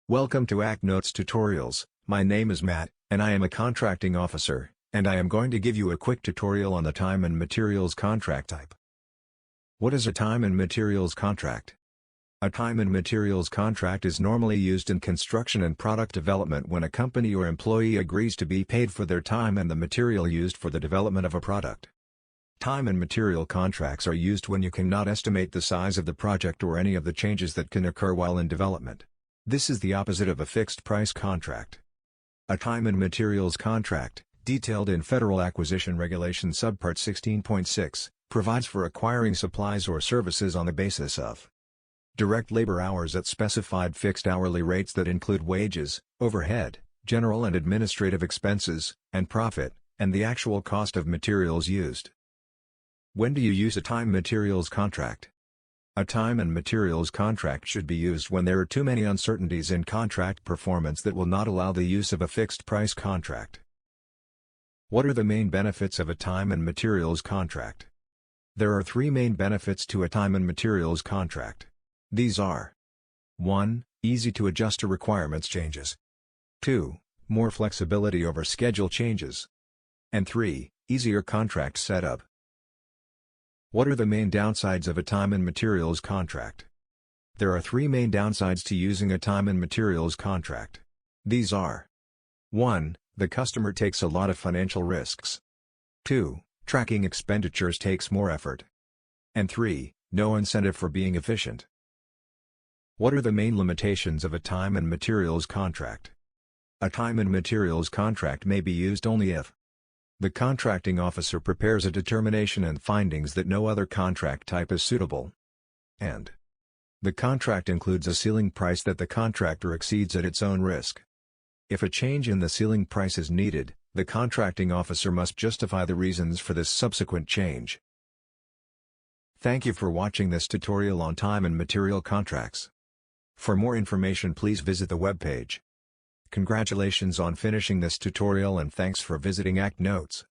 Welcome to Act Notes Tutorials. My name is Matt, and I am a contracting officer, and I am going to give you a quick tutorial on the time and materials contract type. What is a time and materials contract? A time and materials contract is normally used in construction and product development when a company or employee agrees to be paid for their time and the material used for the development of a product. Time and material contracts are used when you cannot estimate the size of the project or any of the changes that can occur while in development. This is the opposite of a fixed-price contract. A time and materials contract, detailed in Federal Acquisition Regulation Subpart 16.6, provides for acquiring supplies or services on the basis of direct labor hours at specified fixed hourly rates that include wages, overhead, general and administrative expenses, and profit, and the actual cost of materials used. When do you use a time materials contract? A time and materials contract should be used when there are too many uncertainties in contract performance that will not allow the use of a fixed-price contract. What are the main benefits of a time and materials contract? There are three main benefits to a time and materials contract. These are: 1. Easy to adjust to requirements changes. 2. More flexibility over schedule changes. And 3. Easier contract setup. What are the main downsides of a time and materials contract? There are three main downsides to using a time and materials contract. These are: 1. The customer takes a lot of financial risks. 2. Tracking expenditures takes more effort. And 3. No incentive for being efficient. What are the main limitations of a time and materials contract? A time and materials contract may be used only if the contracting officer prepares a determination and findings that no other contract type is suitable, and the contract includes a ceiling price that the contractor exceeds at its own risk. If a change in the ceiling price is needed, the contracting officer must justify the reasons for this subsequent change. Thank you for watching this tutorial on time and material contracts. For more information, please visit the webpage. Congratulations on finishing this tutorial and thanks for visiting Act Notes.